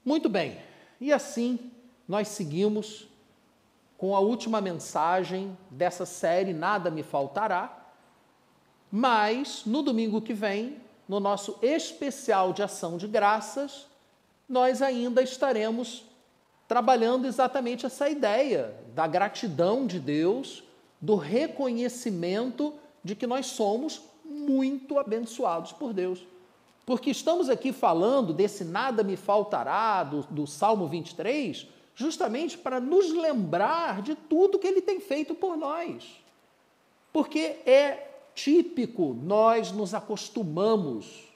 Muito bem, e assim nós seguimos com a última mensagem dessa série, Nada Me Faltará, mas no domingo que vem, no nosso especial de ação de graças, nós ainda estaremos trabalhando exatamente essa ideia da gratidão de Deus, do reconhecimento de que nós somos muito abençoados por Deus. Porque estamos aqui falando desse nada me faltará, do Salmo 23, justamente para nos lembrar de tudo que Ele tem feito por nós. Porque é típico, nós nos acostumamos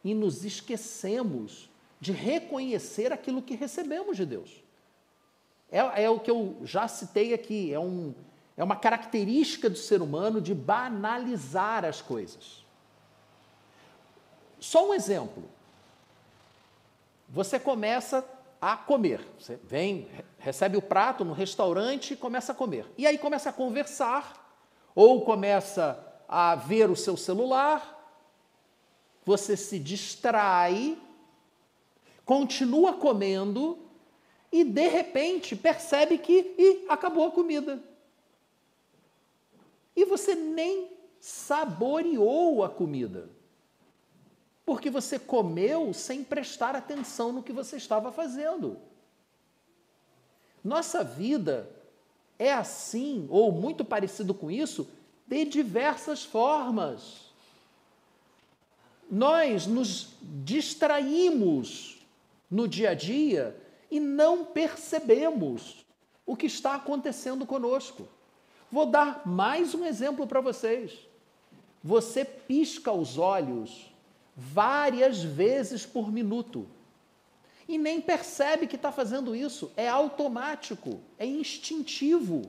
e nos esquecemos de reconhecer aquilo que recebemos de Deus. É o que eu já citei aqui, é uma característica do ser humano de banalizar as coisas. Só um exemplo. Você começa a comer. Você vem, recebe o prato no restaurante e começa a comer. E aí começa a conversar, ou começa a ver o seu celular, você se distrai, continua comendo e, de repente, percebe que acabou a comida. E você nem saboreou a comida. Porque você comeu sem prestar atenção no que você estava fazendo. Nossa vida é assim, ou muito parecido com isso, de diversas formas. Nós nos distraímos no dia a dia e não percebemos o que está acontecendo conosco. Vou dar mais um exemplo para vocês. Você pisca os olhos várias vezes por minuto e nem percebe que está fazendo isso. É automático, é instintivo.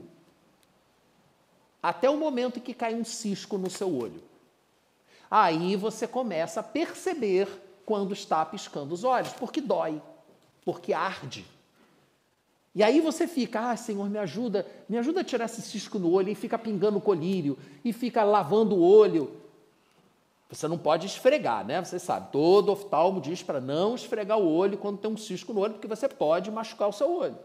Até o momento em que cai um cisco no seu olho. Aí você começa a perceber quando está piscando os olhos, porque dói, porque arde. E aí você fica, Senhor, me ajuda a tirar esse cisco no olho, e fica pingando colírio, e fica lavando o olho. Você não pode esfregar, né? Você sabe, todo oftalmo diz para não esfregar o olho quando tem um cisco no olho, porque você pode machucar o seu olho.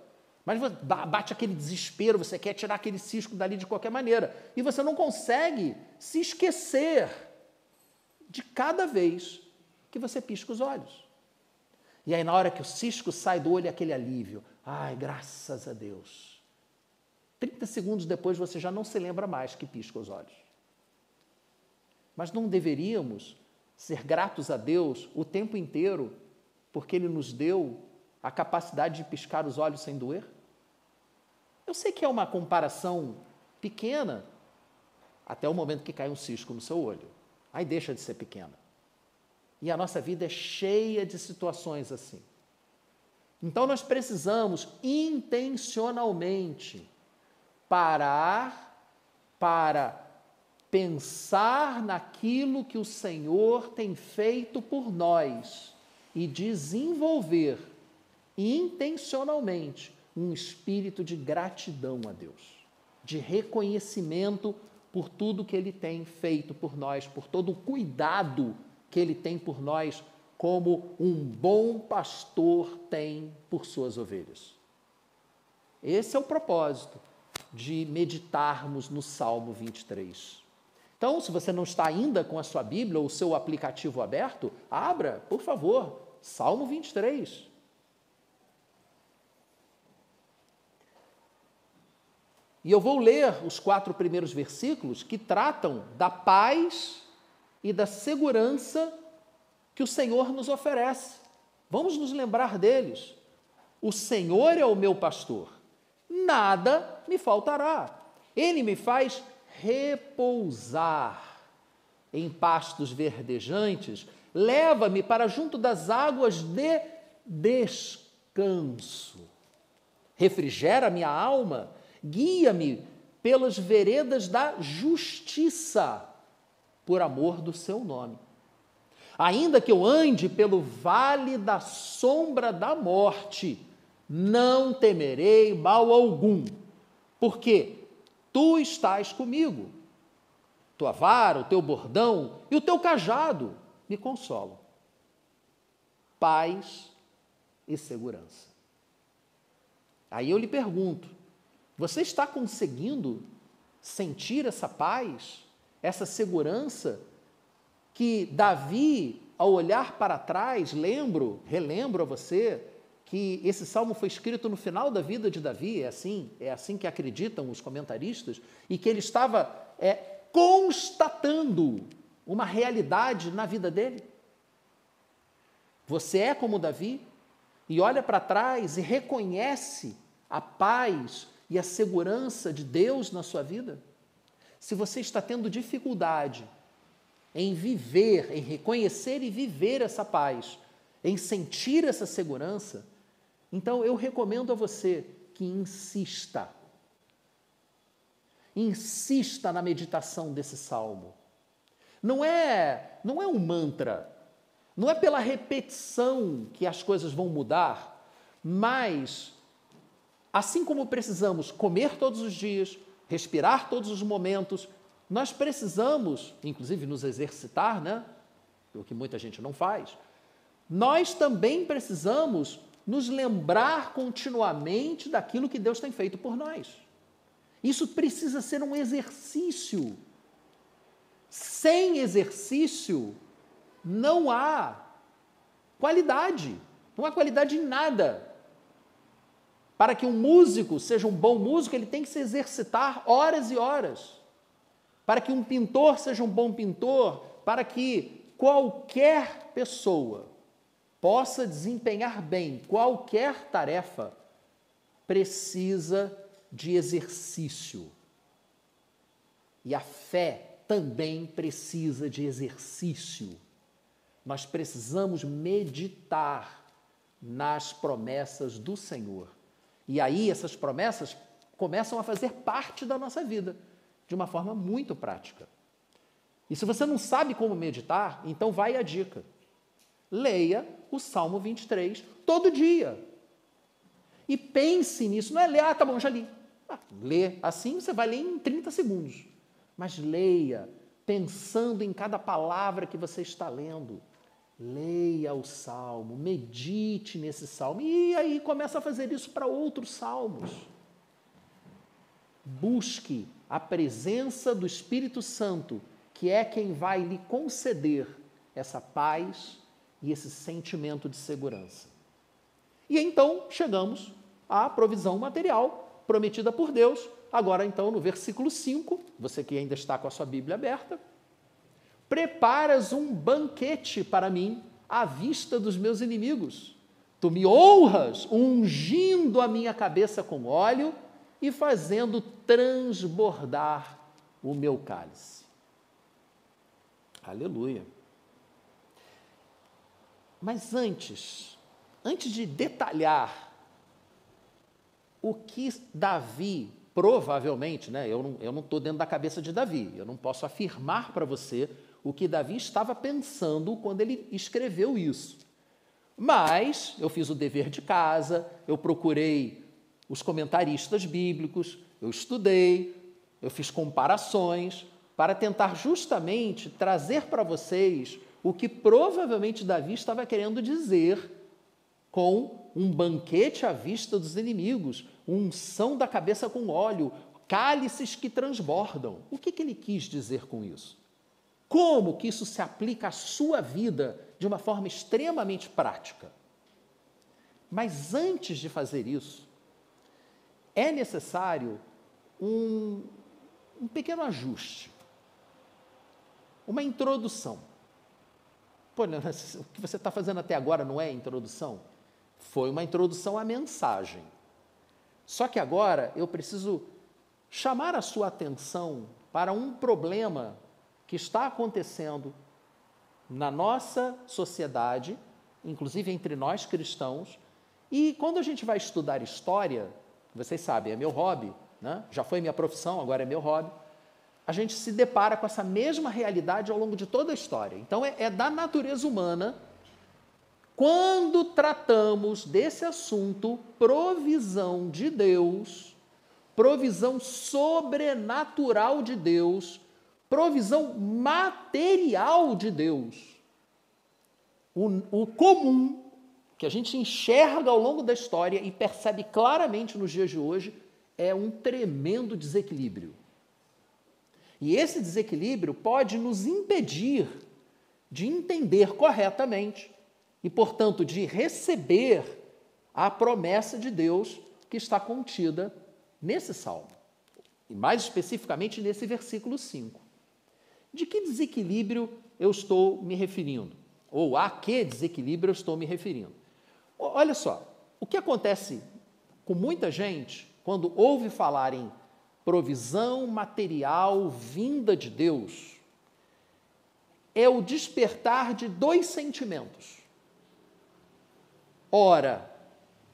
Mas bate aquele desespero, você quer tirar aquele cisco dali de qualquer maneira. E você não consegue se esquecer de cada vez que você pisca os olhos. E aí, na hora que o cisco sai do olho, é aquele alívio. Ai, graças a Deus. 30 segundos depois, você já não se lembra mais que pisca os olhos. Mas não deveríamos ser gratos a Deus o tempo inteiro, porque Ele nos deu a capacidade de piscar os olhos sem doer? Eu sei que é uma comparação pequena, até o momento que cai um cisco no seu olho. Aí deixa de ser pequena. E a nossa vida é cheia de situações assim. Então nós precisamos intencionalmente parar para pensar naquilo que o Senhor tem feito por nós e desenvolver intencionalmente um espírito de gratidão a Deus, de reconhecimento por tudo que Ele tem feito por nós, por todo o cuidado que Ele tem por nós, como um bom pastor tem por suas ovelhas. Esse é o propósito de meditarmos no Salmo 23. Então, se você não está ainda com a sua Bíblia ou o seu aplicativo aberto, abra, por favor, Salmo 23. E eu vou ler os 4 primeiros versículos que tratam da paz e da segurança que o Senhor nos oferece. Vamos nos lembrar deles. O Senhor é o meu pastor, nada me faltará. Ele me faz repousar em pastos verdejantes, leva-me para junto das águas de descanso. Refrigera minha alma, guia-me pelas veredas da justiça, por amor do seu nome. Ainda que eu ande pelo vale da sombra da morte, não temerei mal algum, porque tu estás comigo. Tua vara, o teu bordão e o teu cajado me consolam. Paz e segurança. Aí eu lhe pergunto, você está conseguindo sentir essa paz, essa segurança que Davi, ao olhar para trás, relembro a você que esse salmo foi escrito no final da vida de Davi, é assim que acreditam os comentaristas, e que ele estava constatando uma realidade na vida dele. Você é como Davi e olha para trás e reconhece a paz e a segurança de Deus na sua vida? Se você está tendo dificuldade em viver, em reconhecer e viver essa paz, em sentir essa segurança, então eu recomendo a você que insista. Insista na meditação desse salmo. Não é um mantra, não é pela repetição que as coisas vão mudar, mas assim como precisamos comer todos os dias, respirar todos os momentos, nós precisamos, inclusive, nos exercitar, né? O que muita gente não faz. Nós também precisamos nos lembrar continuamente daquilo que Deus tem feito por nós. Isso precisa ser um exercício. Sem exercício, não há qualidade. Não há qualidade em nada. Para que um músico seja um bom músico, ele tem que se exercitar horas e horas. Para que um pintor seja um bom pintor, para que qualquer pessoa possa desempenhar bem qualquer tarefa, precisa de exercício. E a fé também precisa de exercício. Nós precisamos meditar nas promessas do Senhor. E aí essas promessas começam a fazer parte da nossa vida, de uma forma muito prática. E se você não sabe como meditar, então vai a dica. Leia o Salmo 23 todo dia. E pense nisso. Não é ler, tá bom, já li. Lê assim, você vai ler em 30 segundos. Mas leia, pensando em cada palavra que você está lendo. Leia o Salmo, medite nesse Salmo. E aí começa a fazer isso para outros salmos. Busque a presença do Espírito Santo, que é quem vai lhe conceder essa paz e esse sentimento de segurança. E então chegamos à provisão material prometida por Deus. Agora, então, no versículo 5, você que ainda está com a sua Bíblia aberta, preparas um banquete para mim à vista dos meus inimigos. Tu me honras, ungindo a minha cabeça com óleo e fazendo transbordar o meu cálice. Aleluia. Mas antes de detalhar o que Davi, provavelmente, né, eu não estou dentro da cabeça de Davi, eu não posso afirmar para você o que Davi estava pensando quando ele escreveu isso. Mas eu fiz o dever de casa, eu procurei os comentaristas bíblicos, eu estudei, eu fiz comparações para tentar justamente trazer para vocês o que provavelmente Davi estava querendo dizer com um banquete à vista dos inimigos, unção da cabeça com óleo, cálices que transbordam. O que ele quis dizer com isso? Como que isso se aplica à sua vida de uma forma extremamente prática? Mas antes de fazer isso, é necessário um pequeno ajuste, uma introdução. Pô, o que você está fazendo até agora não é introdução? Foi uma introdução à mensagem. Só que agora eu preciso chamar a sua atenção para um problema que está acontecendo na nossa sociedade, inclusive entre nós cristãos, e quando a gente vai estudar história, vocês sabem, é meu hobby, né? Já foi minha profissão, agora é meu hobby, a gente se depara com essa mesma realidade ao longo de toda a história. Então, é da natureza humana, quando tratamos desse assunto, provisão de Deus, provisão sobrenatural de Deus, provisão material de Deus. O comum que a gente enxerga ao longo da história e percebe claramente nos dias de hoje, é um tremendo desequilíbrio. E esse desequilíbrio pode nos impedir de entender corretamente e, portanto, de receber a promessa de Deus que está contida nesse salmo, e mais especificamente nesse versículo 5. De que desequilíbrio eu estou me referindo? Ou a que desequilíbrio eu estou me referindo? Olha só, o que acontece com muita gente quando ouve falar em provisão material vinda de Deus é o despertar de dois sentimentos. Ora,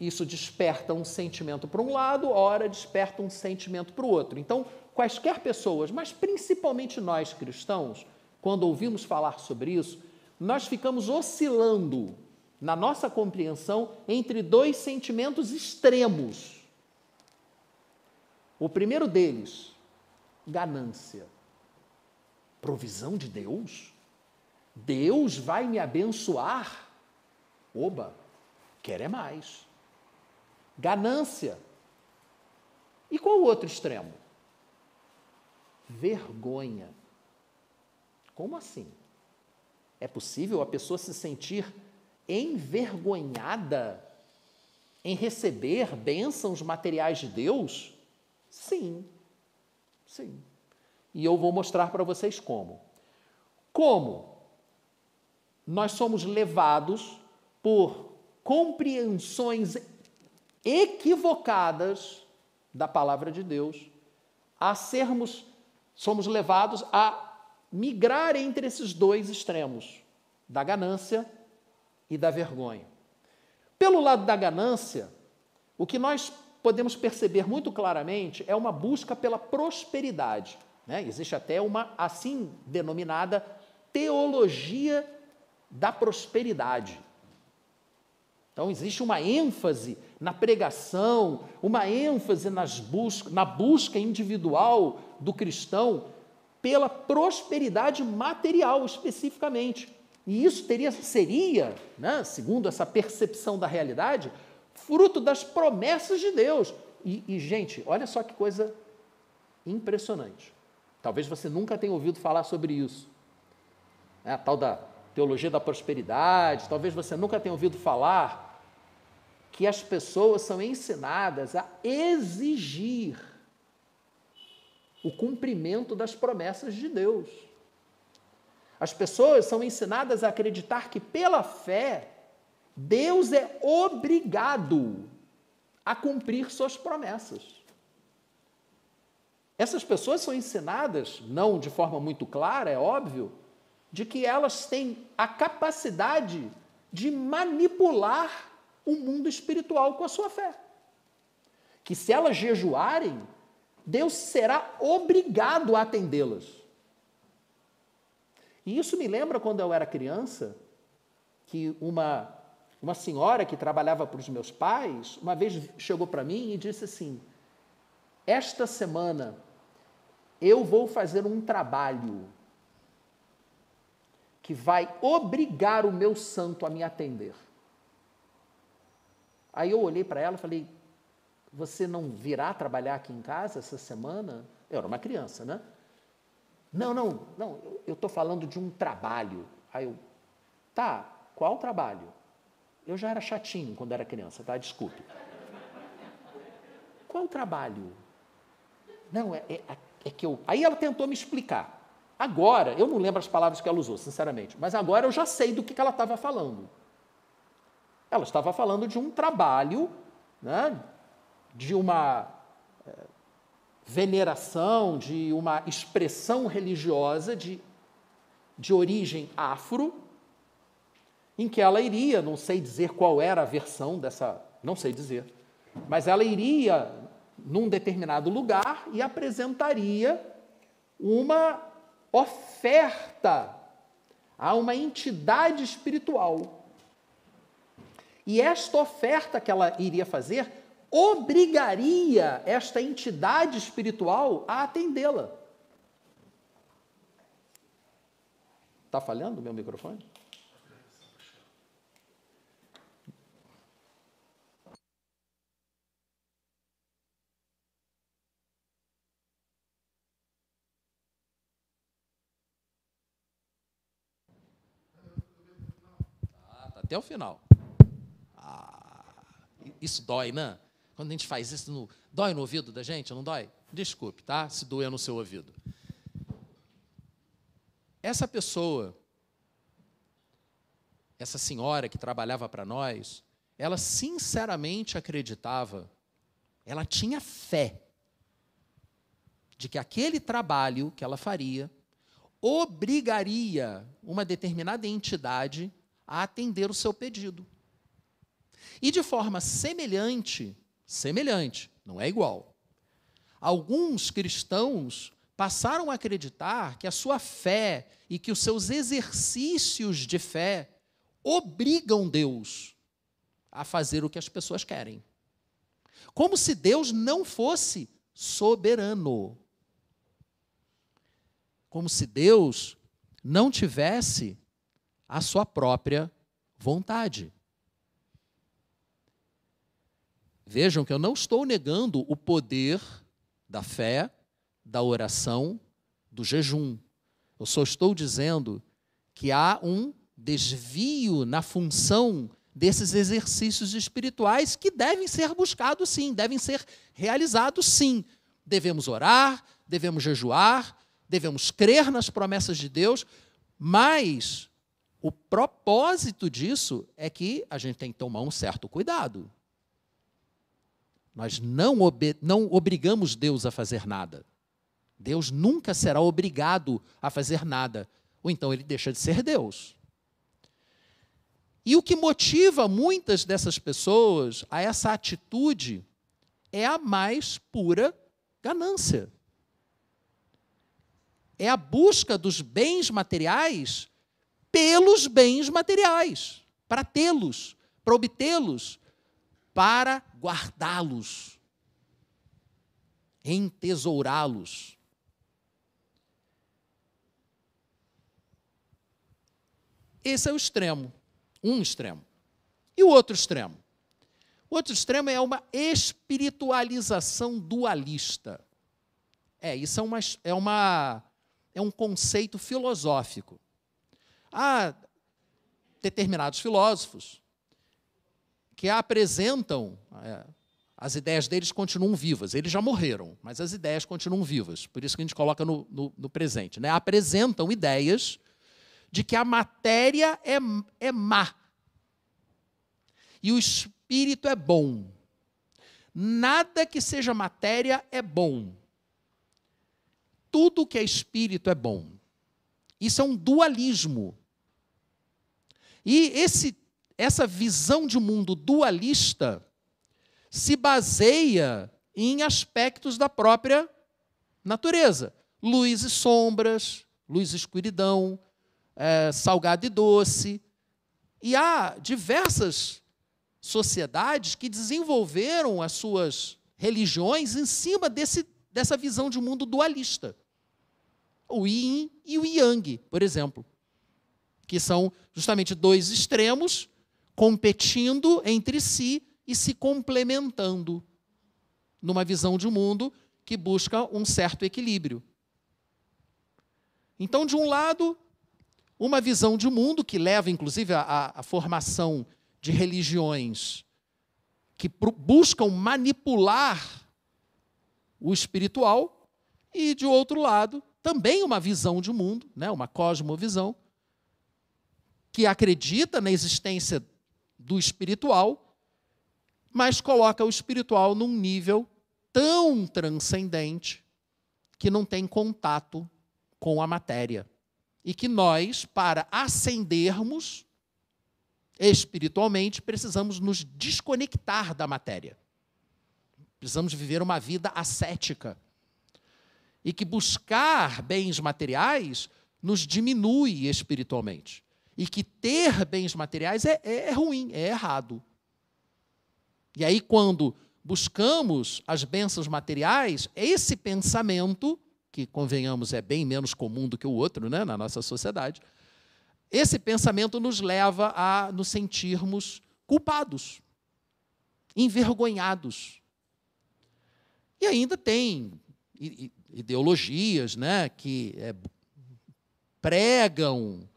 isso desperta um sentimento para um lado, ora desperta um sentimento para o outro. Então, quaisquer pessoas, mas principalmente nós cristãos, quando ouvimos falar sobre isso, nós ficamos oscilando na nossa compreensão entre dois sentimentos extremos. O primeiro deles, ganância. Provisão de Deus? Deus vai me abençoar? Oba, quer é mais. Ganância. E qual o outro extremo? Vergonha. Como assim? É possível a pessoa se sentir envergonhada em receber bênçãos materiais de Deus? Sim, sim. E eu vou mostrar para vocês como. Como nós somos levados por compreensões equivocadas da palavra de Deus, somos levados a migrar entre esses dois extremos, da ganância e da vergonha. Pelo lado da ganância, o que nós podemos perceber muito claramente é uma busca pela prosperidade, né? Existe até uma assim denominada teologia da prosperidade. Então, existe uma ênfase na pregação, uma ênfase na busca individual do cristão pela prosperidade material, especificamente. E isso seria, né, segundo essa percepção da realidade, fruto das promessas de Deus. E, gente, olha só que coisa impressionante. Talvez você nunca tenha ouvido falar sobre isso. A tal da teologia da prosperidade, talvez você nunca tenha ouvido falar que as pessoas são ensinadas a exigir o cumprimento das promessas de Deus. As pessoas são ensinadas a acreditar que, pela fé, Deus é obrigado a cumprir suas promessas. Essas pessoas são ensinadas, não de forma muito clara, é óbvio, de que elas têm a capacidade de manipular o mundo espiritual com a sua fé. Que se elas jejuarem, Deus será obrigado a atendê-las. E isso me lembra quando eu era criança, que uma senhora que trabalhava para os meus pais, uma vez chegou para mim e disse assim: esta semana eu vou fazer um trabalho que vai obrigar o meu santo a me atender. Aí eu olhei para ela e falei: você não virá trabalhar aqui em casa essa semana? Eu era uma criança, né? Não, eu estou falando de um trabalho. Aí eu, tá, qual trabalho? Eu já era chatinho quando era criança, tá? Desculpe. Qual trabalho? Não, é que eu... Aí ela tentou me explicar. Agora, eu não lembro as palavras que ela usou, sinceramente, mas agora eu já sei do que ela estava falando. Ela estava falando de um trabalho, né, de uma veneração, de uma expressão religiosa de origem afro, em que ela iria, não sei dizer qual era a versão dessa, não sei dizer, mas ela iria num determinado lugar e apresentaria uma oferta a uma entidade espiritual. E esta oferta que ela iria fazer obrigaria esta entidade espiritual a atendê-la. Está falhando o meu microfone? até o final. Isso dói, né? Quando a gente faz isso, dói no ouvido da gente, não dói? Desculpe, tá? Se doer no seu ouvido. Essa pessoa, essa senhora que trabalhava para nós, ela sinceramente acreditava, ela tinha fé de que aquele trabalho que ela faria obrigaria uma determinada entidade a atender o seu pedido. E de forma semelhante, não é igual, alguns cristãos passaram a acreditar que a sua fé e que os seus exercícios de fé obrigam Deus a fazer o que as pessoas querem. Como se Deus não fosse soberano. Como se Deus não tivesse a sua própria vontade. Vejam que eu não estou negando o poder da fé, da oração, do jejum. Eu só estou dizendo que há um desvio na função desses exercícios espirituais que devem ser buscados, sim, devem ser realizados, sim. Devemos orar, devemos jejuar, devemos crer nas promessas de Deus, mas o propósito disso é que a gente tem que tomar um certo cuidado. Nós não obrigamos Deus a fazer nada. Deus nunca será obrigado a fazer nada, ou então ele deixa de ser Deus. E o que motiva muitas dessas pessoas a essa atitude é a mais pura ganância. É a busca dos bens materiais pelos bens materiais, para tê-los, para obtê-los, para guardá-los, entesourá-los. Esse é o extremo, um extremo. E o outro extremo? O outro extremo é uma espiritualização dualista. Isso é um conceito filosófico. Há determinados filósofos que apresentam, as ideias deles continuam vivas, eles já morreram, mas as ideias continuam vivas, por isso que a gente coloca no presente, né? Apresentam ideias de que a matéria é má e o espírito é bom. Nada que seja matéria é bom. Tudo que é espírito é bom. Isso é um dualismo. E essa visão de mundo dualista se baseia em aspectos da própria natureza. Luz e sombras, luz e escuridão, salgado e doce. E há diversas sociedades que desenvolveram as suas religiões em cima dessa visão de mundo dualista. O yin e o yang, por exemplo, que são justamente dois extremos competindo entre si e se complementando numa visão de mundo que busca um certo equilíbrio. Então, de um lado, uma visão de mundo que leva, inclusive, à formação de religiões que buscam manipular o espiritual, e, de outro lado, também uma visão de mundo, né, uma cosmovisão, que acredita na existência do espiritual, mas coloca o espiritual num nível tão transcendente que não tem contato com a matéria. E que nós, para ascendermos espiritualmente, precisamos nos desconectar da matéria. Precisamos viver uma vida ascética. E que buscar bens materiais nos diminui espiritualmente. E que ter bens materiais é ruim, é errado. E aí, quando buscamos as bênçãos materiais, esse pensamento, que, convenhamos, é bem menos comum do que o outro, né, na nossa sociedade, esse pensamento nos leva a nos sentirmos culpados, envergonhados. E ainda tem ideologias, né, que pregam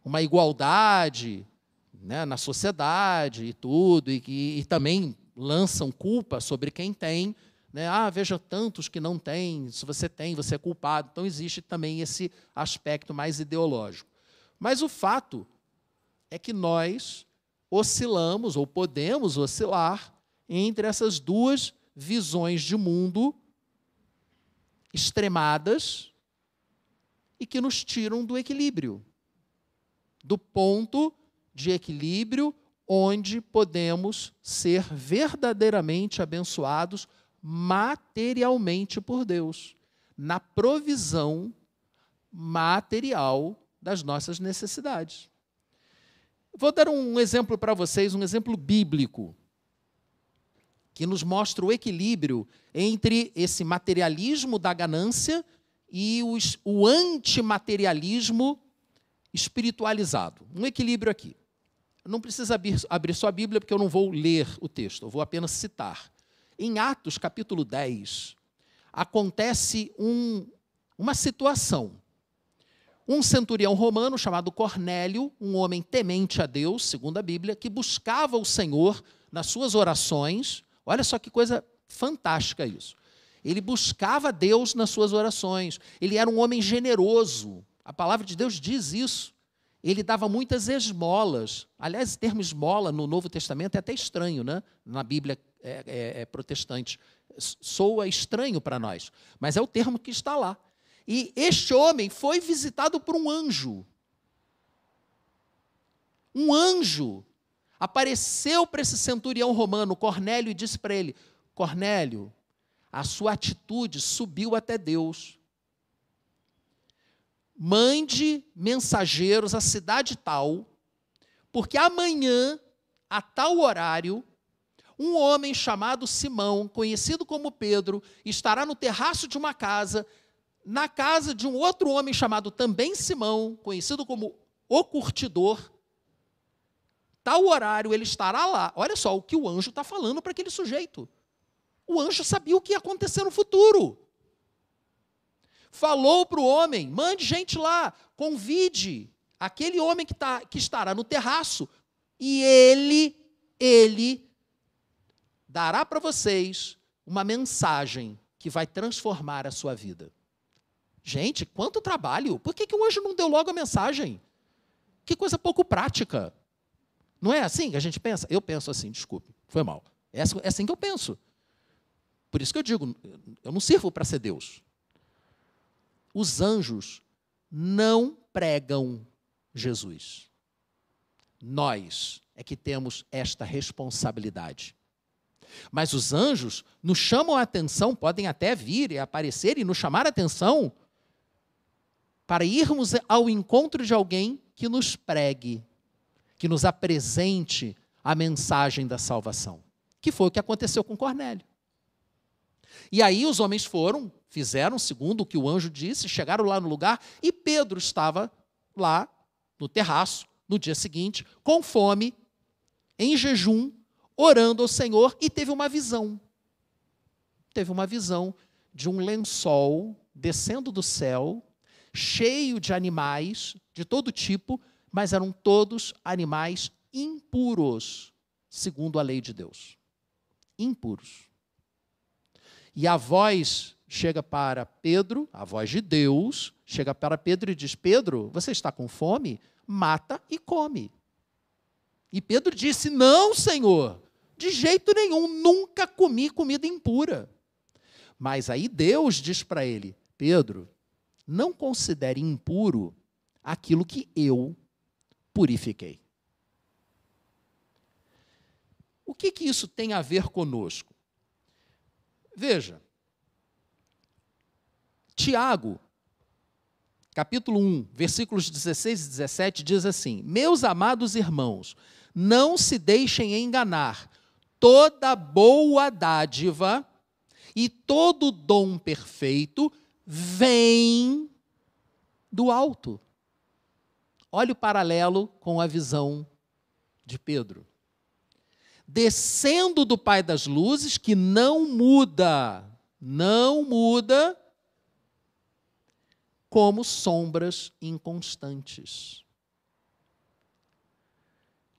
uma igualdade, né, na sociedade e tudo, e também lançam culpa sobre quem tem, né? Ah, veja tantos que não têm, se você tem, você é culpado. Então, existe também esse aspecto mais ideológico. Mas o fato é que nós oscilamos, ou podemos oscilar, entre essas duas visões de mundo extremadas e que nos tiram do equilíbrio, do ponto de equilíbrio onde podemos ser verdadeiramente abençoados materialmente por Deus, na provisão material das nossas necessidades. Vou dar um exemplo para vocês, um exemplo bíblico, que nos mostra o equilíbrio entre esse materialismo da ganância e o antimaterialismo espiritualizado. Um equilíbrio aqui. Não precisa abrir sua Bíblia, porque eu não vou ler o texto, eu vou apenas citar. Em Atos, capítulo 10, acontece uma situação. Um centurião romano chamado Cornélio, um homem temente a Deus, segundo a Bíblia, que buscava o Senhor nas suas orações. Olha só que coisa fantástica isso. Ele buscava Deus nas suas orações. Ele era um homem generoso. A palavra de Deus diz isso. Ele dava muitas esmolas. Aliás, o termo esmola no Novo Testamento é até estranho, né? Na Bíblia protestante. Soa estranho para nós, mas é o termo que está lá. E este homem foi visitado por um anjo. Um anjo apareceu para esse centurião romano, Cornélio, e disse para ele: Cornélio, a sua atitude subiu até Deus. Mande mensageiros à cidade tal, porque amanhã, a tal horário, um homem chamado Simão, conhecido como Pedro, estará no terraço de uma casa, na casa de um outro homem chamado também Simão, conhecido como o curtidor. Tal horário ele estará lá. Olha só o que o anjo está falando para aquele sujeito. O anjo sabia o que ia acontecer no futuro. Falou para o homem: mande gente lá, convide aquele homem que estará no terraço, e ele dará para vocês uma mensagem que vai transformar a sua vida. Gente, quanto trabalho! Por que o anjo não deu logo a mensagem? Que coisa pouco prática. Não é assim que a gente pensa? Eu penso assim, desculpe, foi mal. É assim que eu penso. Por isso que eu digo, eu não sirvo para ser Deus. Os anjos não pregam Jesus. Nós é que temos esta responsabilidade. Mas os anjos nos chamam a atenção, podem até vir e aparecer e nos chamar a atenção para irmos ao encontro de alguém que nos pregue, que nos apresente a mensagem da salvação, que foi o que aconteceu com Cornélio. E aí os homens foram, fizeram segundo o que o anjo disse, chegaram lá no lugar, e Pedro estava lá no terraço, no dia seguinte, com fome, em jejum, orando ao Senhor, e teve uma visão. Teve uma visão de um lençol descendo do céu, cheio de animais de todo tipo, mas eram todos animais impuros, segundo a lei de Deus. Impuros. E a voz chega para Pedro, a voz de Deus, chega para Pedro e diz: Pedro, você está com fome? Mata e come. E Pedro disse: não, Senhor, de jeito nenhum, nunca comi comida impura. Mas aí Deus diz para ele: Pedro, não considere impuro aquilo que eu purifiquei. O que isso tem a ver conosco? Veja, Tiago, capítulo 1, versículos 16 e 17, diz assim: meus amados irmãos, não se deixem enganar, toda boa dádiva e todo dom perfeito vem do alto. Olha o paralelo com a visão de Pedro. Descendo do Pai das luzes, que não muda, como sombras inconstantes.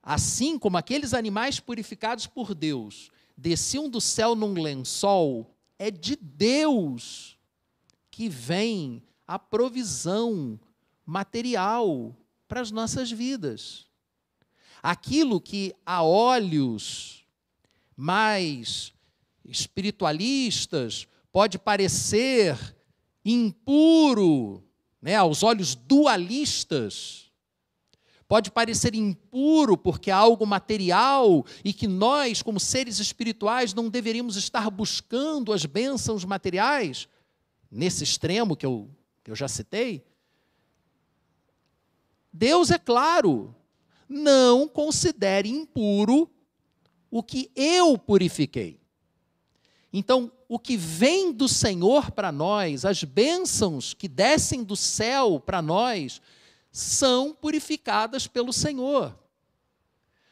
assim como aqueles animais purificados por Deus desciam do céu num lençol, é de Deus que vem a provisão material para as nossas vidas. Aquilo que a olhos mais espiritualistas pode parecer impuro, né, aos olhos dualistas, pode parecer impuro porque é algo material e que nós, como seres espirituais, não deveríamos estar buscando as bênçãos materiais, nesse extremo que eu já citei. Deus, é claro, não considere impuro o que eu purifiquei. Então, o que vem do Senhor para nós, as bênçãos que descem do céu para nós, são purificadas pelo Senhor.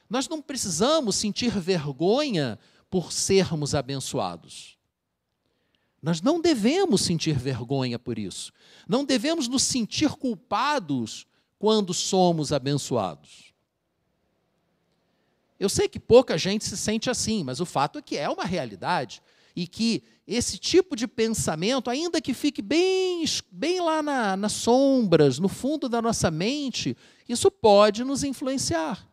Nós não precisamos sentir vergonha por sermos abençoados. Nós não devemos sentir vergonha por isso. Não devemos nos sentir culpados quando somos abençoados. Eu sei que pouca gente se sente assim, mas o fato é que é uma realidade e que esse tipo de pensamento, ainda que fique bem lá nas sombras, no fundo da nossa mente, isso pode nos influenciar.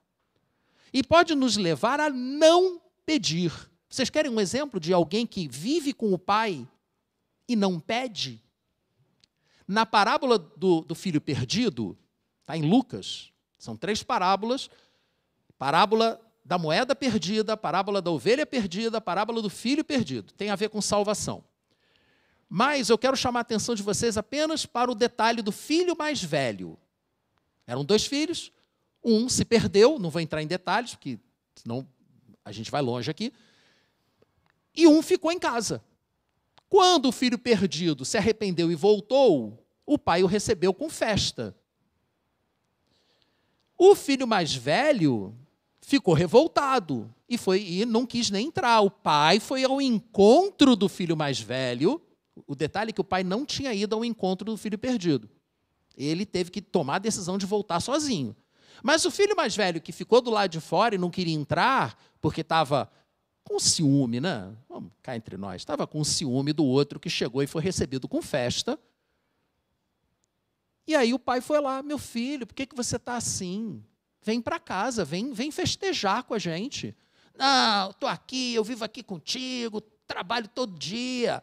E pode nos levar a não pedir. Vocês querem um exemplo de alguém que vive com o pai e não pede? Na parábola do filho perdido, está em Lucas, são 3 parábolas: parábola da moeda perdida, a parábola da ovelha perdida, a parábola do filho perdido. Tem a ver com salvação. Mas eu quero chamar a atenção de vocês apenas para o detalhe do filho mais velho. Eram 2 filhos, um se perdeu, não vou entrar em detalhes, porque senão a gente vai longe aqui, e um ficou em casa. Quando o filho perdido se arrependeu e voltou, o pai o recebeu com festa. O filho mais velho ficou revoltado e não quis nem entrar. O pai foi ao encontro do filho mais velho. O detalhe é que o pai não tinha ido ao encontro do filho perdido. Ele teve que tomar a decisão de voltar sozinho. Mas o filho mais velho, que ficou do lado de fora e não queria entrar, porque estava com ciúme, né? Vamos cá entre nós. Estava com ciúme do outro que chegou e foi recebido com festa. E aí o pai foi lá: meu filho, por que você está assim? Vem para casa, vem festejar com a gente. Não, estou aqui, eu vivo aqui contigo, trabalho todo dia.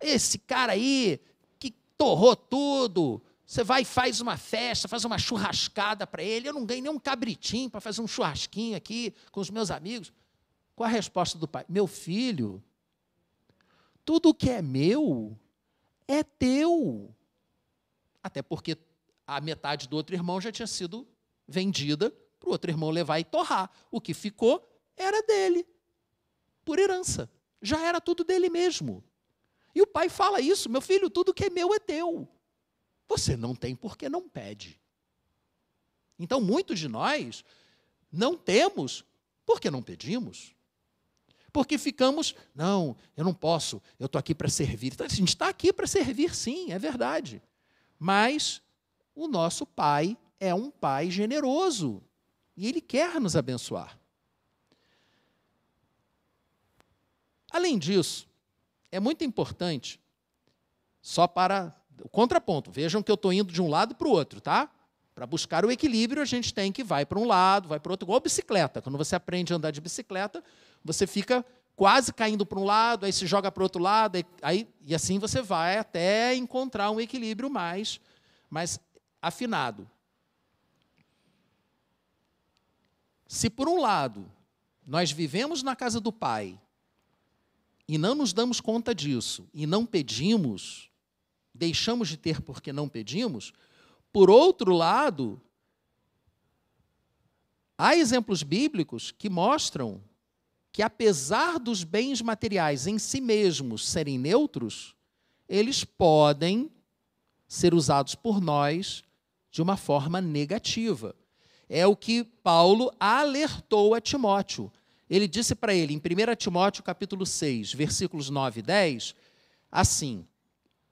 Esse cara aí, que torrou tudo, você vai e faz uma festa, faz uma churrascada para ele. Eu não ganhei nem um cabritinho para fazer um churrasquinho aqui com os meus amigos. Qual a resposta do pai? Meu filho, tudo que é meu é teu. Até porque a metade do outro irmão já tinha sido vendida para o outro irmão levar e torrar. O que ficou era dele, por herança. Já era tudo dele mesmo. E o pai fala isso: meu filho, tudo que é meu é teu. Você não tem porque não pede. Então, muitos de nós não temos porque não pedimos. Porque ficamos: não, eu não posso, eu estou aqui para servir. Então, a gente está aqui para servir, sim, é verdade. Mas o nosso pai é um pai generoso e ele quer nos abençoar. Além disso, é muito importante, só para o contraponto, vejam que eu estou indo de um lado para o outro, tá? Para buscar o equilíbrio, a gente tem que vai para um lado, vai para o outro, igual bicicleta. Quando você aprende a andar de bicicleta, você fica quase caindo para um lado, aí se joga para o outro lado, e assim você vai até encontrar um equilíbrio mais afinado. Se, por um lado, nós vivemos na casa do Pai e não nos damos conta disso, e não pedimos, deixamos de ter porque não pedimos, por outro lado, há exemplos bíblicos que mostram que, apesar dos bens materiais em si mesmos serem neutros, eles podem ser usados por nós de uma forma negativa. É o que Paulo alertou a Timóteo. Ele disse para ele, em 1 Timóteo capítulo 6, versículos 9 e 10, assim: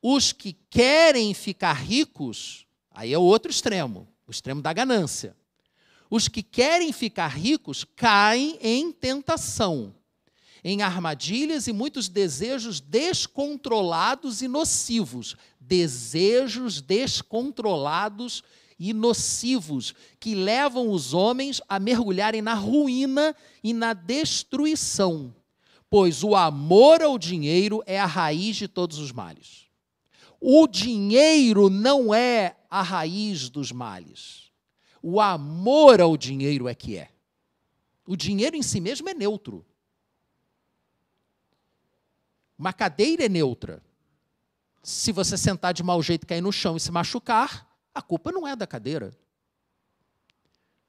os que querem ficar ricos, aí é o outro extremo, o extremo da ganância. Os que querem ficar ricos caem em tentação, em armadilhas e muitos desejos descontrolados e nocivos. Desejos descontrolados e nocivos, que levam os homens a mergulharem na ruína e na destruição. Pois o amor ao dinheiro é a raiz de todos os males. O dinheiro não é a raiz dos males. O amor ao dinheiro é que é. O dinheiro em si mesmo é neutro. Uma cadeira é neutra. Se você sentar de mau jeito, cair no chão e se machucar, a culpa não é da cadeira.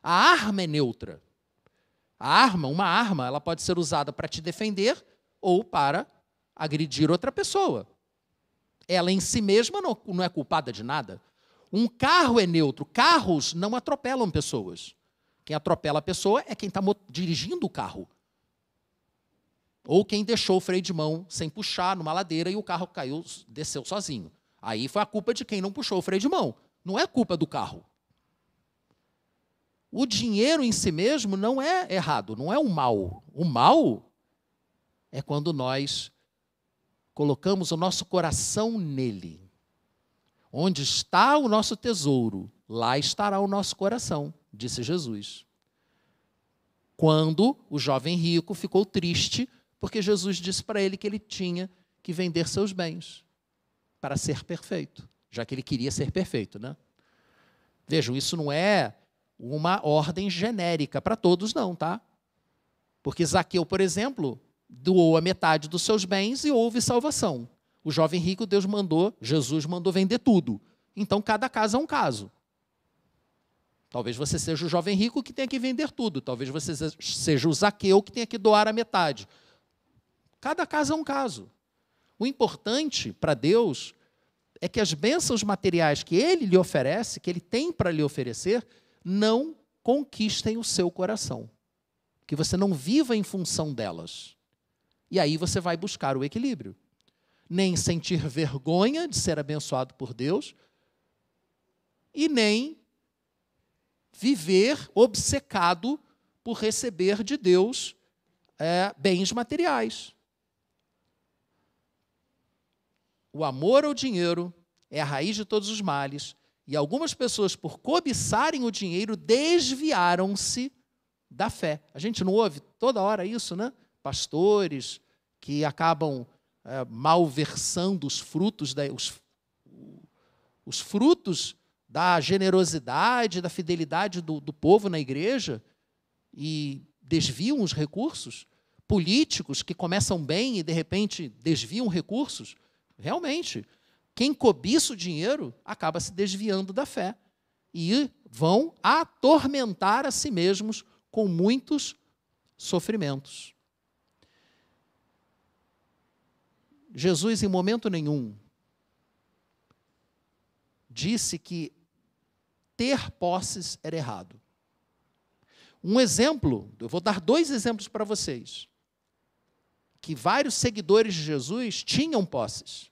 A arma é neutra. Uma arma, ela pode ser usada para te defender ou para agredir outra pessoa. Ela em si mesma não é culpada de nada. Um carro é neutro. Carros não atropelam pessoas. Quem atropela a pessoa é quem está dirigindo o carro. Ou quem deixou o freio de mão sem puxar numa ladeira e o carro caiu, desceu sozinho. Aí foi a culpa de quem não puxou o freio de mão. Não é culpa do carro. O dinheiro em si mesmo não é errado, não é um mal. O mal é quando nós colocamos o nosso coração nele. Onde está o nosso tesouro, lá estará o nosso coração, disse Jesus. Quando o jovem rico ficou triste, porque Jesus disse para ele que ele tinha que vender seus bens para ser perfeito, já que ele queria ser perfeito, né? Vejam, isso não é uma ordem genérica para todos, não, tá? Porque Zaqueu, por exemplo, doou a metade dos seus bens e houve salvação. O jovem rico, Jesus mandou vender tudo. Então, cada caso é um caso. Talvez você seja o jovem rico que tenha que vender tudo. Talvez você seja o Zaqueu que tenha que doar a metade. Cada caso é um caso. O importante para Deus é que as bênçãos materiais que Ele lhe oferece, que Ele tem para lhe oferecer, não conquistem o seu coração. Que você não viva em função delas. E aí você vai buscar o equilíbrio. Nem sentir vergonha de ser abençoado por Deus e nem viver obcecado por receber de Deus bens materiais. O amor ao dinheiro é a raiz de todos os males, e algumas pessoas, por cobiçarem o dinheiro, desviaram-se da fé. A gente não ouve toda hora isso, né? Pastores que acabam malversando os frutos da generosidade, da fidelidade do povo na igreja e desviam os recursos. Políticos que começam bem e, de repente, desviam recursos. Realmente, quem cobiça o dinheiro acaba se desviando da fé e vão atormentar a si mesmos com muitos sofrimentos. Jesus, em momento nenhum, disse que ter posses era errado. Um exemplo, eu vou dar 2 exemplos para vocês, que vários seguidores de Jesus tinham posses.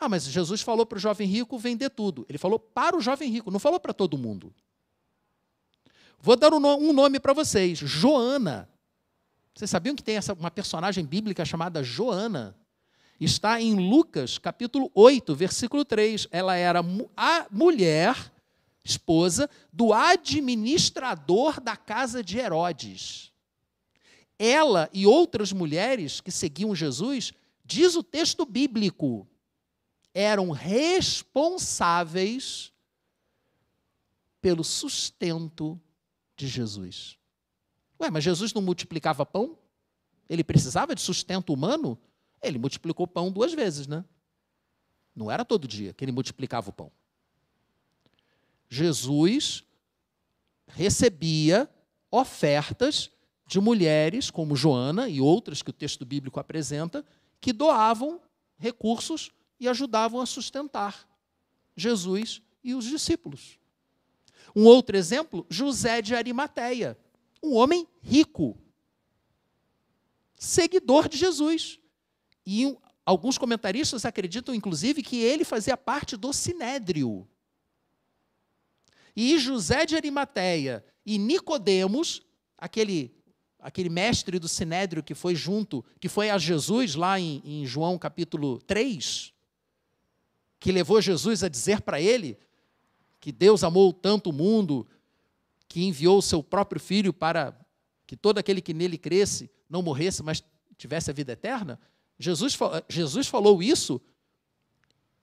Mas Jesus falou para o jovem rico vender tudo. Ele falou para o jovem rico, não falou para todo mundo. Vou dar um nome para vocês, Joana. Vocês sabiam que tem uma personagem bíblica chamada Joana? Está em Lucas, capítulo 8, versículo 3. Ela era a mulher, esposa, do administrador da casa de Herodes. Ela e outras mulheres que seguiam Jesus, diz o texto bíblico, eram responsáveis pelo sustento de Jesus. Mas Jesus não multiplicava pão? Ele precisava de sustento humano? Ele multiplicou pão 2 vezes, né? Não era todo dia que ele multiplicava o pão. Jesus recebia ofertas de mulheres, como Joana e outras que o texto bíblico apresenta, que doavam recursos e ajudavam a sustentar Jesus e os discípulos. Um outro exemplo, José de Arimateia, um homem rico, seguidor de Jesus. E alguns comentaristas acreditam, inclusive, que ele fazia parte do Sinédrio. E José de Arimateia E Nicodemos, aquele mestre do Sinédrio que foi a Jesus lá em João capítulo 3, que levou Jesus a dizer para ele que Deus amou tanto o mundo que enviou o seu próprio Filho para que todo aquele que nele cresce não morresse, mas tivesse a vida eterna. Jesus falou isso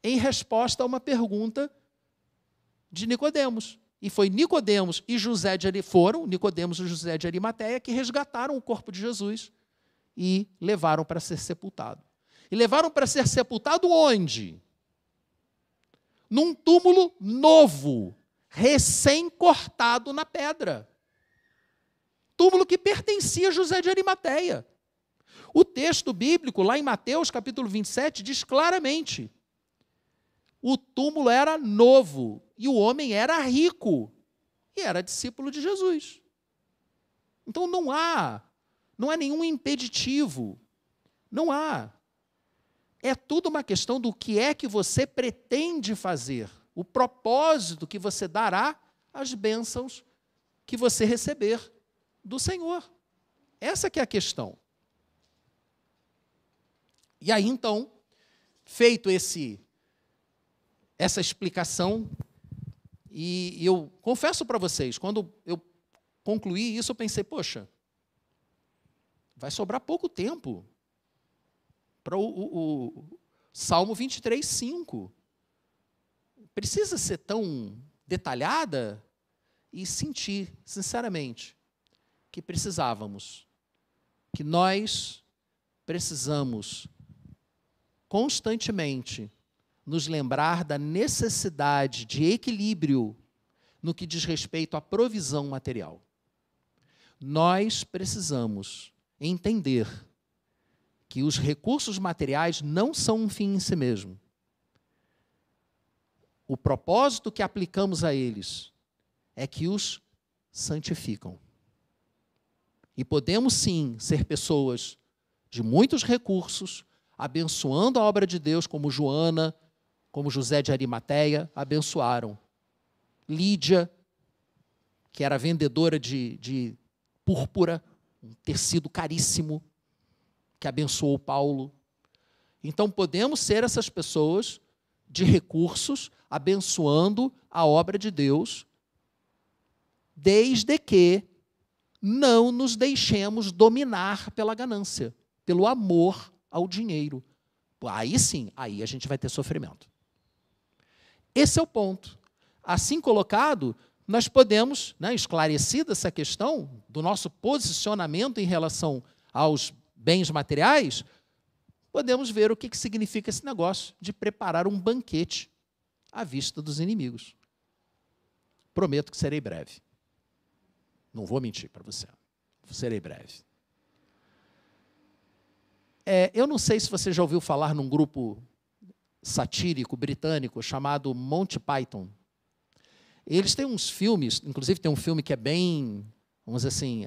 em resposta a uma pergunta de Nicodemos. E foi Nicodemos e José de Arimateia que resgataram o corpo de Jesus e levaram para ser sepultado. E levaram para ser sepultado onde? Num túmulo novo, recém-cortado na pedra. Túmulo que pertencia a José de Arimateia. O texto bíblico, lá em Mateus, capítulo 27, diz claramente: o túmulo era novo e o homem era rico e era discípulo de Jesus. Então não há nenhum impeditivo. Não há. É tudo uma questão do que é que você pretende fazer, o propósito que você dará às bênçãos que você receber do Senhor. Essa que é a questão. E aí, então, feito essa explicação, e eu confesso para vocês, quando eu concluí isso, eu pensei, poxa, vai sobrar pouco tempo para o Salmo 23, 5. Precisa ser tão detalhada? E senti, sinceramente, que precisávamos, que nós precisamos constantemente nos lembrar da necessidade de equilíbrio no que diz respeito à provisão material. Nós precisamos entender que os recursos materiais não são um fim em si mesmo. O propósito que aplicamos a eles é que os santificam. E podemos, sim, ser pessoas de muitos recursos, abençoando a obra de Deus, como Joana, como José de Arimateia abençoaram. Lídia, que era vendedora de púrpura, um tecido caríssimo, que abençoou Paulo. Então, podemos ser essas pessoas de recursos, abençoando a obra de Deus, desde que não nos deixemos dominar pela ganância, pelo amor ao dinheiro. Aí sim, aí a gente vai ter sofrimento. Esse é o ponto. Assim colocado, nós podemos, esclarecida essa questão do nosso posicionamento em relação aos bens materiais, podemos ver o que significa esse negócio de preparar um banquete à vista dos inimigos. Prometo que serei breve. Não vou mentir para você. Serei breve. Eu não sei se você já ouviu falar num grupo satírico britânico chamado Monty Python. Eles têm uns filmes, inclusive tem um filme que é bem, vamos dizer assim,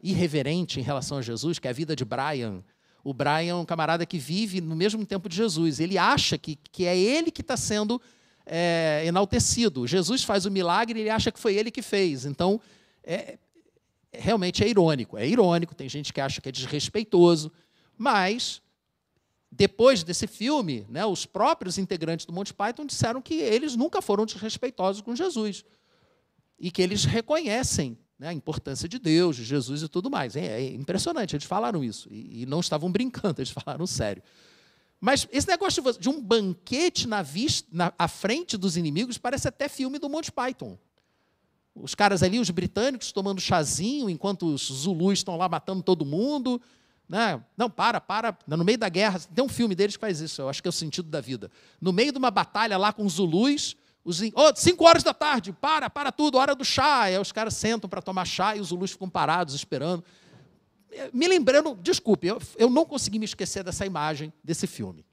irreverente em relação a Jesus, que é a vida de Brian. O Brian é um camarada que vive no mesmo tempo de Jesus. Ele acha que é ele que está sendo enaltecido. Jesus faz o milagre e ele acha que foi ele que fez. Então, realmente é irônico. É irônico, tem gente que acha que é desrespeitoso, mas depois desse filme, os próprios integrantes do Monty Python disseram que eles nunca foram desrespeitosos com Jesus e que eles reconhecem a importância de Deus, de Jesus e tudo mais. É impressionante, eles falaram isso e não estavam brincando, eles falaram sério. Mas esse negócio de um banquete à frente dos inimigos parece até filme do Monty Python. Os caras ali, os britânicos, tomando chazinho, enquanto os zulus estão lá matando todo mundo. Não, para. No meio da guerra, tem um filme deles que faz isso, eu acho que é o sentido da vida. No meio de uma batalha lá com os zulus, 5 horas da tarde, para tudo, hora do chá. Aí os caras sentam para tomar chá e os zulus ficam parados, esperando. Me lembrando, desculpe, eu não consegui me esquecer dessa imagem, desse filme.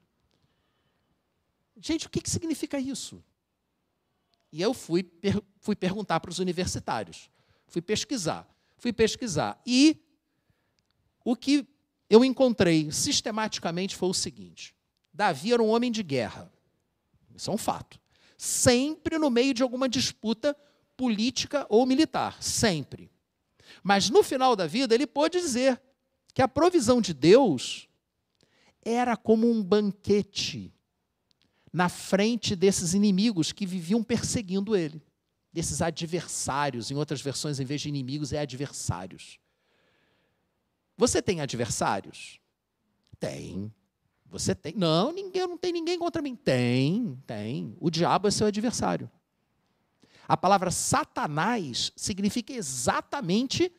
Gente, o que significa isso? E eu fui perguntar para os universitários. Fui pesquisar. E o que eu encontrei sistematicamente foi o seguinte: Davi era um homem de guerra. Isso é um fato. Sempre no meio de alguma disputa política ou militar, sempre. Mas no final da vida ele pôde dizer que a provisão de Deus era como um banquete na frente desses inimigos que viviam perseguindo ele, desses adversários. Em outras versões, em vez de inimigos, é adversários. Você tem adversários? Tem. Você tem? Não, não tem ninguém contra mim. Tem. O diabo é seu adversário. A palavra Satanás significa exatamente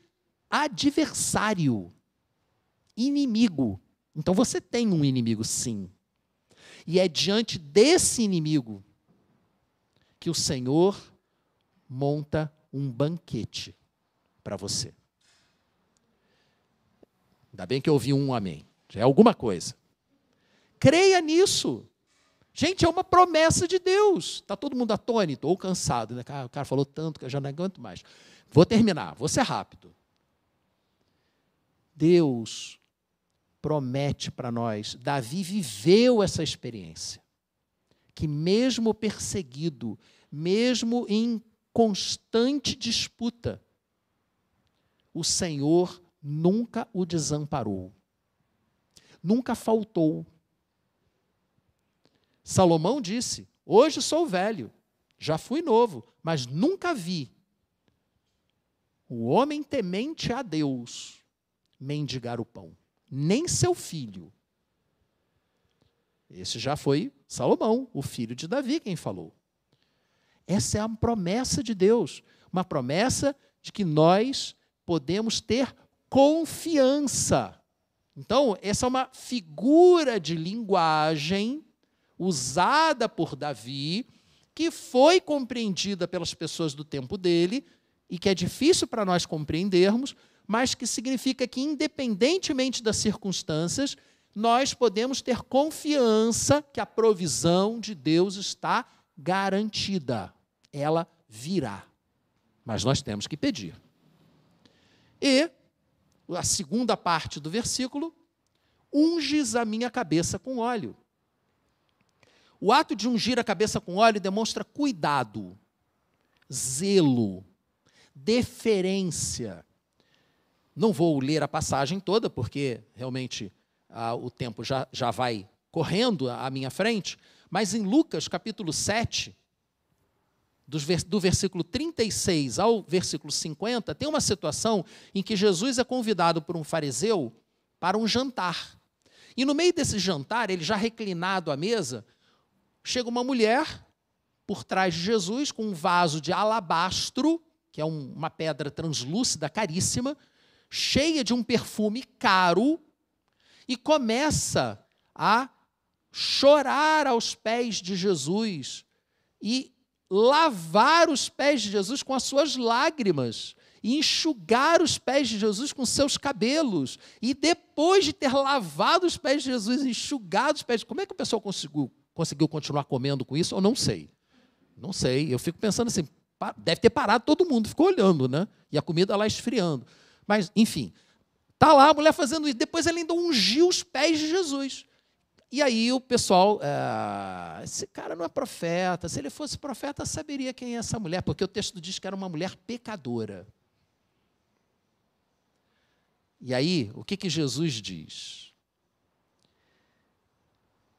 adversário, inimigo. Então você tem um inimigo, sim. E é diante desse inimigo que o Senhor monta um banquete para você. Ainda bem que eu ouvi um amém. Já é alguma coisa. Creia nisso. Gente, é uma promessa de Deus. Está todo mundo atônito ou cansado, né? O cara falou tanto que eu já não aguento mais. Vou terminar, vou ser rápido. Deus promete para nós, Davi viveu essa experiência, que mesmo perseguido, mesmo em constante disputa, o Senhor nunca o desamparou, nunca faltou. Salomão disse, hoje sou velho, já fui novo, mas nunca vi o homem temente a Deus mendigar o pão. Nem seu filho. Esse já foi Salomão, o filho de Davi, quem falou. Essa é a promessa de Deus, uma promessa de que nós podemos ter confiança. Então, essa é uma figura de linguagem usada por Davi, que foi compreendida pelas pessoas do tempo dele, e que é difícil para nós compreendermos, mas que significa que, independentemente das circunstâncias, nós podemos ter confiança que a provisão de Deus está garantida. Ela virá. Mas nós temos que pedir. E a segunda parte do versículo, unges a minha cabeça com óleo. O ato de ungir a cabeça com óleo demonstra cuidado, zelo, deferência. Não vou ler a passagem toda, porque realmente o tempo já vai correndo à minha frente, mas em Lucas, capítulo 7, do versículo 36 ao versículo 50, tem uma situação em que Jesus é convidado por um fariseu para um jantar. E no meio desse jantar, ele já reclinado à mesa, chega uma mulher por trás de Jesus com um vaso de alabastro, que é uma pedra translúcida, caríssima, cheia de um perfume caro, e começa a chorar aos pés de Jesus e lavar os pés de Jesus com as suas lágrimas e enxugar os pés de Jesus com seus cabelos. E depois de ter lavado os pés de Jesus, enxugado os pés, como é que o pessoal conseguiu continuar comendo com isso? Eu não sei. Não sei. Eu fico pensando assim, deve ter parado, todo mundo ficou olhando, né? E a comida lá esfriando. Mas, enfim, está lá a mulher fazendo isso. Depois ela ainda ungiu os pés de Jesus. E aí o pessoal, esse cara não é profeta. Se ele fosse profeta, saberia quem é essa mulher, porque o texto diz que era uma mulher pecadora. E aí, o que Jesus diz?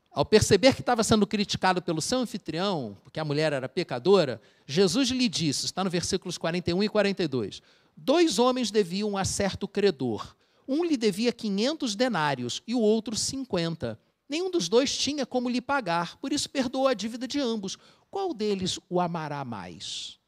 Ao perceber que estava sendo criticado pelo seu anfitrião, porque a mulher era pecadora, Jesus lhe disse, está no versículos 41 e 42, 2 homens deviam a certo credor. Um lhe devia 500 denários e o outro 50. Nenhum dos dois tinha como lhe pagar, por isso perdoou a dívida de ambos. Qual deles o amará mais?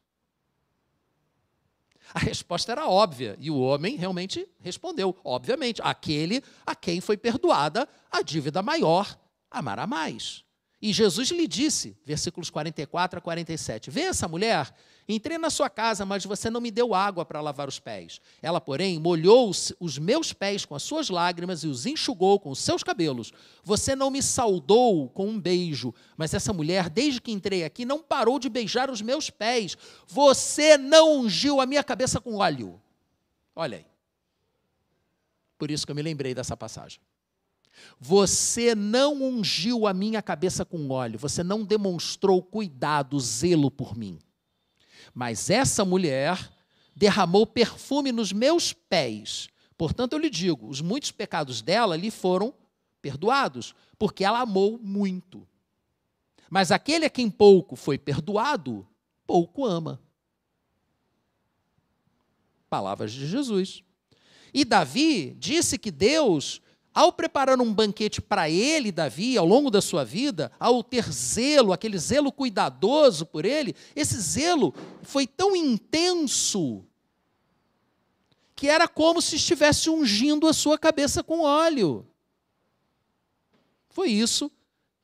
A resposta era óbvia, e o homem realmente respondeu, obviamente, aquele a quem foi perdoada a dívida maior amará mais. E Jesus lhe disse, versículos 44 a 47, vê essa mulher? Entrei na sua casa, mas você não me deu água para lavar os pés. Ela, porém, molhou os meus pés com as suas lágrimas e os enxugou com os seus cabelos. Você não me saudou com um beijo, mas essa mulher, desde que entrei aqui, não parou de beijar os meus pés. Você não ungiu a minha cabeça com óleo. Olha aí. Por isso que eu me lembrei dessa passagem. Você não ungiu a minha cabeça com óleo, você não demonstrou cuidado, zelo por mim. Mas essa mulher derramou perfume nos meus pés. Portanto, eu lhe digo, os muitos pecados dela lhe foram perdoados, porque ela amou muito. Mas aquele a quem pouco foi perdoado, pouco ama. Palavras de Jesus. E Davi disse que Deus, ao preparar um banquete para ele, Davi, ao longo da sua vida, ao ter zelo, aquele zelo cuidadoso por ele, esse zelo foi tão intenso que era como se estivesse ungindo a sua cabeça com óleo. Foi isso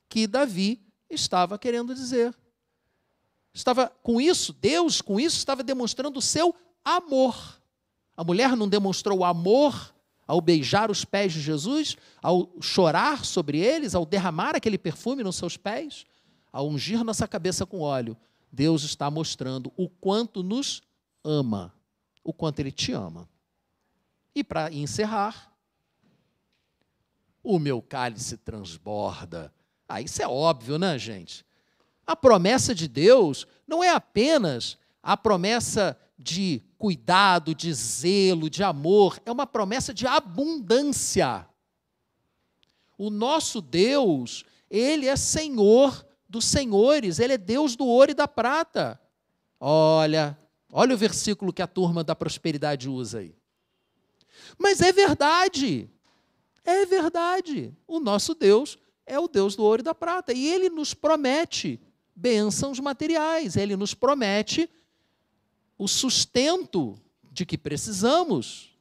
que Davi estava querendo dizer. Deus com isso estava demonstrando o seu amor. A mulher não demonstrou amor ao beijar os pés de Jesus, ao chorar sobre eles, ao derramar aquele perfume nos seus pés, ao ungir nossa cabeça com óleo. Deus está mostrando o quanto nos ama, o quanto Ele te ama. E para encerrar, o meu cálice transborda. Isso é óbvio, né, gente? A promessa de Deus não é apenas a promessa de cuidado, de zelo, de amor, é uma promessa de abundância. O nosso Deus, Ele é Senhor dos senhores, Ele é Deus do ouro e da prata. Olha o versículo que a turma da prosperidade usa aí. Mas é verdade, o nosso Deus é o Deus do ouro e da prata, e Ele nos promete bênçãos materiais, Ele nos promete o sustento de que precisamos,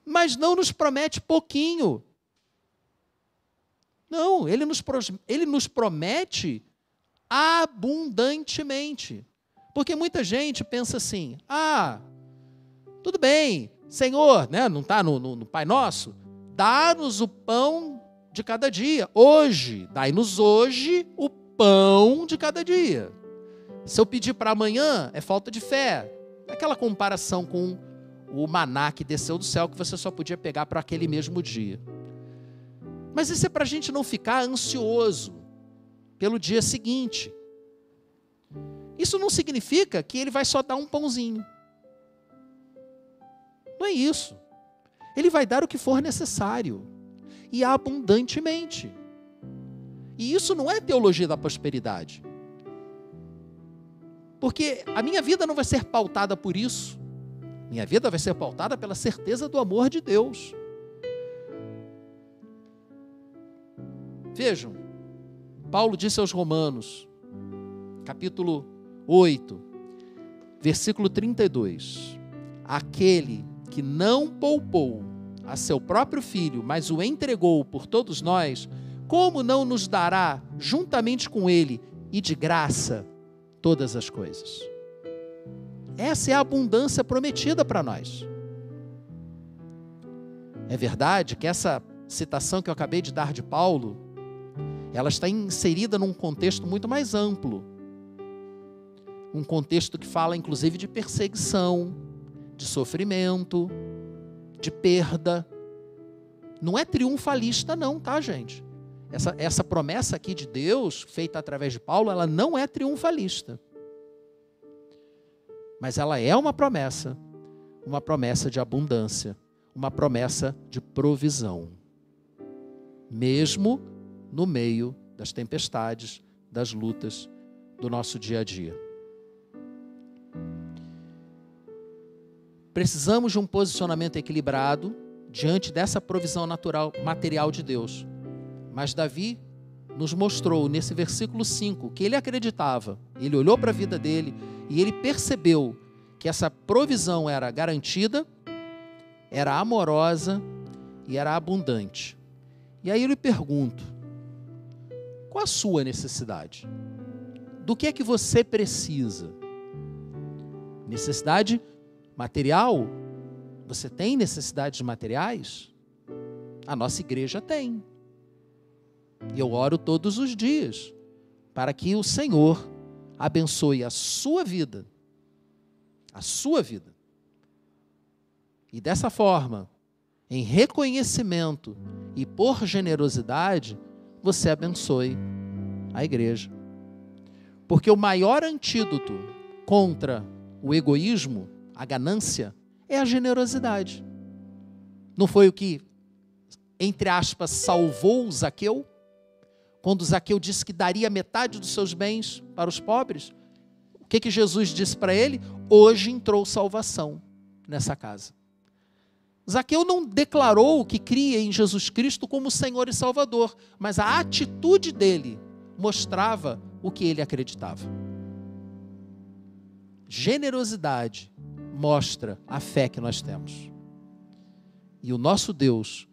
mas não nos promete pouquinho. Não, Ele nos promete abundantemente. Porque muita gente pensa assim, tudo bem, Senhor, né, não está no Pai Nosso, dá-nos o pão de cada dia. Hoje, dai-nos hoje o pão de cada dia. Se eu pedir para amanhã, é falta de fé. Aquela comparação com o maná que desceu do céu, que você só podia pegar para aquele mesmo dia. Mas isso é para a gente não ficar ansioso pelo dia seguinte. Isso não significa que Ele vai só dar um pãozinho. Não é isso. Ele vai dar o que for necessário, e abundantemente. E isso não é teologia da prosperidade. Porque a minha vida não vai ser pautada por isso. Minha vida vai ser pautada pela certeza do amor de Deus. Vejam, Paulo disse aos Romanos, capítulo 8, versículo 32. Aquele que não poupou a seu próprio filho, mas o entregou por todos nós, como não nos dará juntamente com ele e de graça todas as coisas? Essa é a abundância prometida para nós. É verdade que essa citação que eu acabei de dar de Paulo, ela está inserida num contexto muito mais amplo. Um contexto que fala, inclusive, de perseguição, de sofrimento, de perda. Não é triunfalista não, tá, gente? Essa promessa aqui de Deus, feita através de Paulo, ela não é triunfalista. Mas ela é uma promessa de abundância, uma promessa de provisão. Mesmo no meio das tempestades, das lutas do nosso dia a dia. Precisamos de um posicionamento equilibrado diante dessa provisão natural, material de Deus. Mas Davi nos mostrou nesse versículo 5 que ele acreditava, ele olhou para a vida dele e ele percebeu que essa provisão era garantida, era amorosa e era abundante. E aí eu lhe pergunto, qual a sua necessidade? Do que é que você precisa? Necessidade material? Você tem necessidades materiais? A nossa igreja tem. E eu oro todos os dias para que o Senhor abençoe a sua vida. A sua vida. E dessa forma, em reconhecimento e por generosidade, você abençoe a igreja. Porque o maior antídoto contra o egoísmo, a ganância, é a generosidade. Não foi o que, entre aspas, salvou Zaqueu? Quando Zaqueu disse que daria metade dos seus bens para os pobres, o que Jesus disse para ele? Hoje entrou salvação nessa casa. Zaqueu não declarou que cria em Jesus Cristo como Senhor e Salvador, mas a atitude dele mostrava o que ele acreditava. Generosidade mostra a fé que nós temos. E o nosso Deus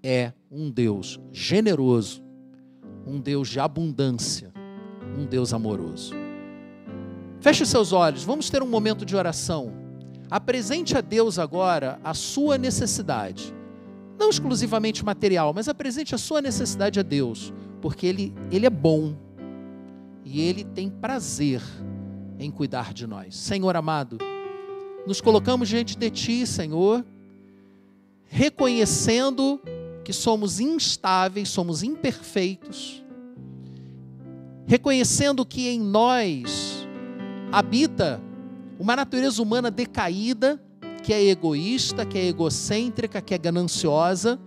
é um Deus generoso, um Deus de abundância, um Deus amoroso. Feche os seus olhos, vamos ter um momento de oração. Apresente a Deus agora a sua necessidade. Não exclusivamente material, mas apresente a sua necessidade a Deus, porque Ele é bom e Ele tem prazer em cuidar de nós. Senhor amado, nos colocamos diante de Ti, Senhor, reconhecendo que somos instáveis, somos imperfeitos, reconhecendo que em nós habita uma natureza humana decaída, que é egoísta, que é egocêntrica, que é gananciosa,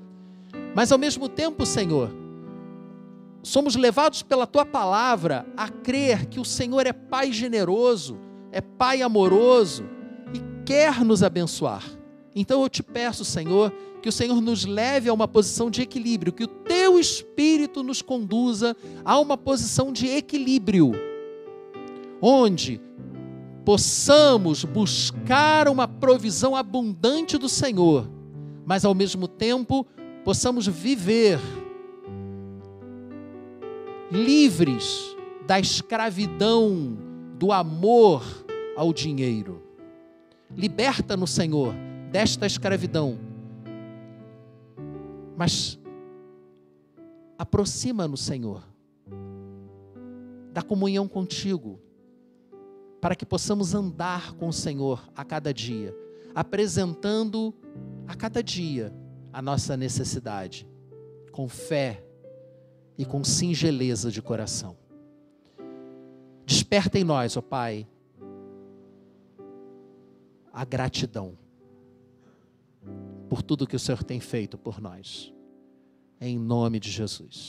mas ao mesmo tempo, Senhor, somos levados pela Tua palavra a crer que o Senhor é Pai generoso, é Pai amoroso e quer nos abençoar. Então eu te peço, Senhor, que o Senhor nos leve a uma posição de equilíbrio, que o Teu Espírito nos conduza a uma posição de equilíbrio, onde possamos buscar uma provisão abundante do Senhor, mas ao mesmo tempo possamos viver livres da escravidão do amor ao dinheiro. Liberta-nos, Senhor, desta escravidão, mas aproxima-nos, Senhor, da comunhão contigo, para que possamos andar com o Senhor a cada dia, apresentando a cada dia a nossa necessidade, com fé e com singeleza de coração. Desperta em nós, ó Pai, a gratidão por tudo que o Senhor tem feito por nós. Em nome de Jesus.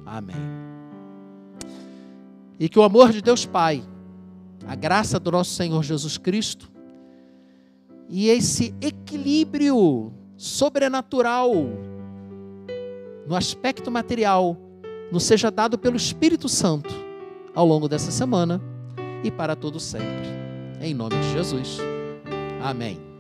Amém. E que o amor de Deus Pai, a graça do nosso Senhor Jesus Cristo e esse equilíbrio sobrenatural no aspecto material nos seja dado pelo Espírito Santo ao longo dessa semana e para todo sempre. Em nome de Jesus. Amém.